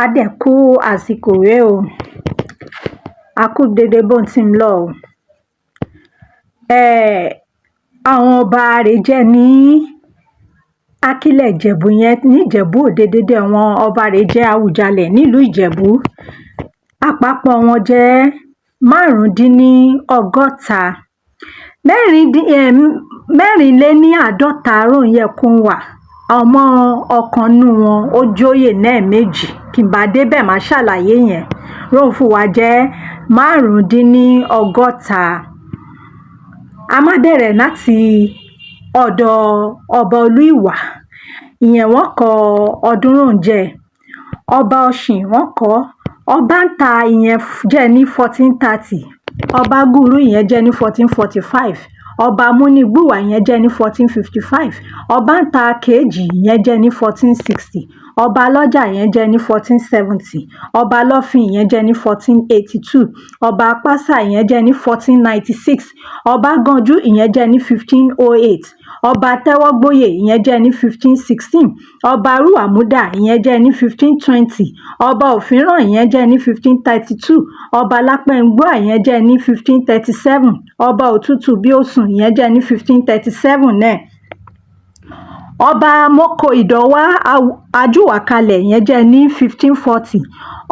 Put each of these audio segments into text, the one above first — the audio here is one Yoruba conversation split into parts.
A dẹ̀ kú àsìkò rèé o, a kú dédé bó ti ń lọ o. Àwọn ọba rèé jẹ́ ní Akílẹ̀ Ìjẹ̀bú yẹn ní Ìjẹ̀bú-Òde, dédé àwọn ọba rèé jẹ́ Awùjalè nílùú Ìjẹ̀bú. Àpapọ̀ wọn jẹ́ márùndínlọ́gọ́ta, mẹ́rìnléníàádọ́ta ròyẹ̀kùnwà. Ọmọ ọ̀kan nínú wọn ó jóyè lẹ́ẹ̀mejì, kí n bá débẹ̀ máa ṣàlàyé yẹn. Róńfùwà jẹ́ márùndínlọ́gọ́ta. A máa bẹ̀rẹ̀ láti ọ̀dọ̀ ọba Olú-Ìwà, ìyẹn wọ́n kọ Ọdúnròǹjẹ. Ọba Ọ̀ṣìn wọ́n kọ Ọbàńtà, ìyẹn jẹ́ ní 1430. Ọba Gúrú ìyẹn jẹ́ ní 1445. Ọba Múnigbùwà ìyẹn jẹ́ ní 1455. Ọbàńtà Kejì ìyẹn jẹ́ ní 1460. Ọba Lọ́jà ìyẹn jẹ́ ní 1470. Ọba Lọ́fìn ìyẹn jẹ́ ní 1482. Ọba Apásà ìyẹn jẹ́ ní 1496. Ọba Gànjú ìyẹn jẹ́ ní 1508. Ọba Tẹ́wọ́gbóyè ìyẹn jẹ́ ní 1516. Ọba Rúàmúdà ìyẹn jẹ́ ní 1520. Ọba Òfìràn ìyẹn jẹ́ ní 1532. Ọba Lápẹ̀ngbúà ìyẹn jẹ́ ní 1537. Ọba Òtútù Bíòsùn ìyẹn jẹ́ ní 1537 náà. Ọba Mọ́kò Ìdọ̀wá Ajúwàkalẹ̀ ìyẹn jẹ́ ní 1540.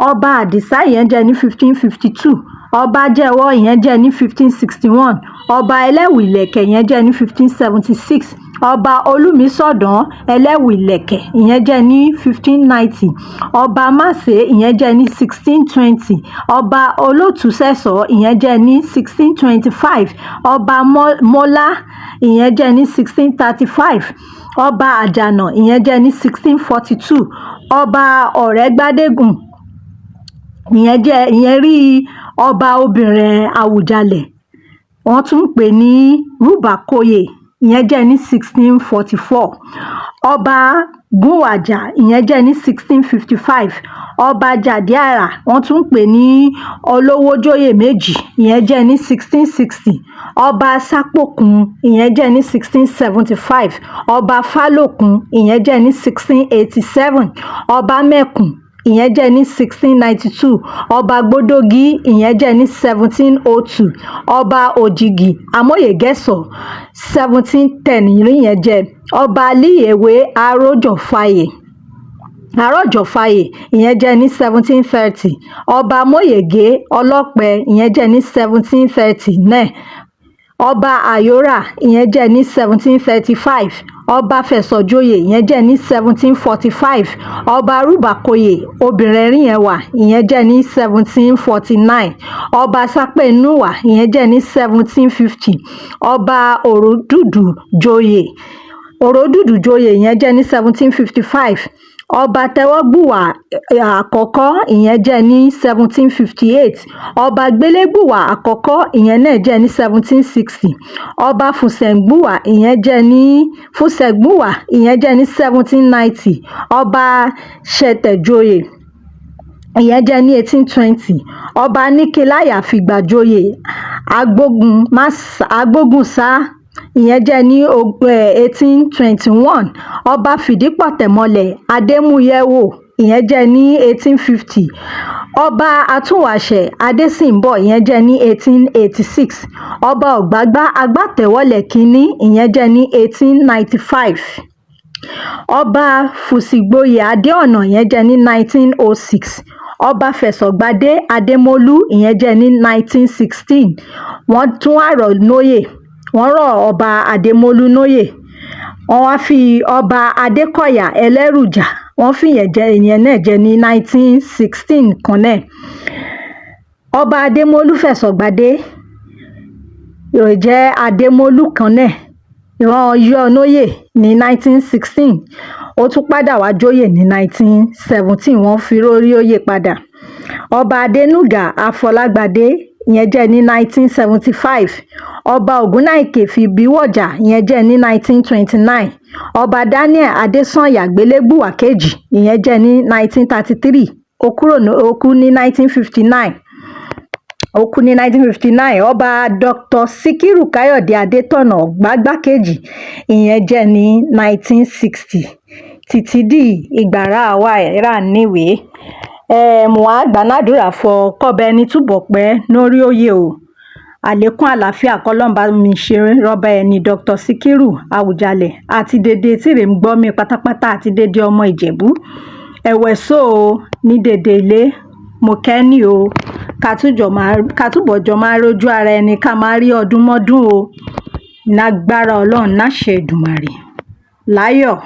Ọba Àdìsá ìyẹn jẹ́ ní 1552. Ọba Jẹ́wọ́ ìyẹn jẹ́ ní 1561. Ọba Ẹlẹ́wù Ìlẹ̀kẹ̀ ìyẹn jẹ́ ní 1576. Ọba Olúmisọ̀dán Ẹlẹ́wù Ìlẹ̀kẹ̀ ìyẹn jẹ́ ní 1590. Ọba Máṣe ìyẹn jẹ́ ní 1620. Ọba Olótùsẹ̀sọ̀ ìyẹn jẹ́ ní 1625. Ọba Mọ́lá ìyẹn jẹ́ ní 1635. Ọba Àjànà ìyẹn jẹ́ ní 1642. Ọba Ọ̀rẹ́gbádégùn ìyẹn rí ọba obìnrin Awùjalè, wọ́n tún ń pè ní Rúbàkóyè, ìyẹn jẹ́ ní 1644. Ọba Gúnwàjà ìyẹn jẹ́ ní 1655. Ọba Jàdíàrà wọ́n tún ń pè ní Olówójóyè méjì, ìyẹn jẹ́ ní 1660. Ọba Sápòkun ìyẹn jẹ́ ní 1675. Ọba Fálòkun ìyẹn jẹ́ ní 1687. Ọba Mẹ́kùn ìyẹn jẹ́ ní 1692. Ọba Gbódógì ìyẹn jẹ́ ní 1702. Ọba Òjìgì Amóyègẹ́sọ̀ 1710 ìyẹn jẹ́. Ọba Líyèwé Àrọ́jọ̀fàyè ìyẹn jẹ́ ní 1730. Ọba Móyègé Ọlọ́pẹ ìyẹn jẹ́ ní 1730 náà. Ọba Àyórà ìyẹn jẹ́ ní 1735. Ọba Fẹ̀sọ̀joyè ìyẹn jẹ́ ní 1745. Ọba Rúbàkóyè obìnrin Ríyẹ̀wà ìyẹn jẹ́ ní 1749. Ọba Sápẹ̀núwà ìyẹn jẹ́ ní 1750. Ọba Òròdùdùjoyè ìyẹn jẹ́ ní 1755. Ọba Tẹ́wọ́gbùwà àkọ́kọ́ ìyẹn jẹ́ ní 1758. Ọba Gbélégbùwà àkọ́kọ́ ìyẹn náà jẹ́ ní 1760. Ọba Fùsẹ̀ngbùwà ìyẹn jẹ́ ní 1790. Ọba Ṣẹ̀tẹ̀joyè ìyẹn jẹ́ ní 1820. Ọba Níkeláyà Fìgbàjoyè Agbógunṣá ìyẹn jẹ́ ní 1821. Ọba Fìdípọ̀tẹ̀mọlẹ̀ Adémúyẹ̀wò ìyẹn jẹ́ ní 1850. Ọba Àtúnwàṣẹ Adésìnbọ̀ ìyẹn jẹ́ ní 1886. Ọba Ọ̀gbágbá Agbátẹ̀wọlẹ̀ Kínní ìyẹn jẹ́ ní 1895. Ọba Fùsìgboyè Adéọ̀nà ìyẹn jẹ́ ní 1906. Ọba Fẹ̀sọ̀gbádé Adémọ́lú ìyẹn jẹ́ ní 1916. Wọ́n tún àrọ̀ lóyè, wọ́n rọ̀ ọba Adémọ́lú lóyè. Wọ́n wá fi ọba Adékọ̀yà Ẹlẹ́rùjà wọ́n fìyẹn jẹ ìyẹn náà jẹ ní 1916 kan náà. Ọba Adémọ́lú Fẹ̀sọ̀gbádé yóò jẹ́ Adémọ́lú kan náà, ìran yọ lóyè ní 1916. Ó tún padà wá jóyè ní 1917, wọ́n fi rórí oyè padà. Ọba Adénúgà Afọlágbádé ìyẹn jẹ́ ní 1975. Ọba Ògúnnáìkè Fìbíwọ̀jà ìyẹn jẹ́ ní 1929. Ọba Daniel Adésànyà Gbélégbùwà kejì ìyẹn jẹ́ ní 1933. Ó kú ní 1959. Ọba Dr. Síkírù Káyọ̀dé Adétọ̀nà Gbágbákejì ìyẹn jẹ́ ní 1960 títí di ìgbàrà àwa ẹ̀rà níwèé. mo wá gbànádùrà fọ kọ́bẹ ẹni túbọ̀ pẹ́ lórí oyè o àlékún àlàáfíà kọ́lọ́mbà mi ṣe rọ́bà ẹni Dr. Sikiru Awujale àti dédé tìrẹ ń gbọ́ mi pátápátá àti dédé ọmọ Ìjẹ̀bú ẹ̀wẹ̀ so o ní dédé ilé mo kẹ́ni o ká túbọ̀ jọ máa rójú ara ẹni ká máa rí ọdún mọ́dún o lágbára Ọlọ́run láṣẹ Èdùmàrè láyọ̀.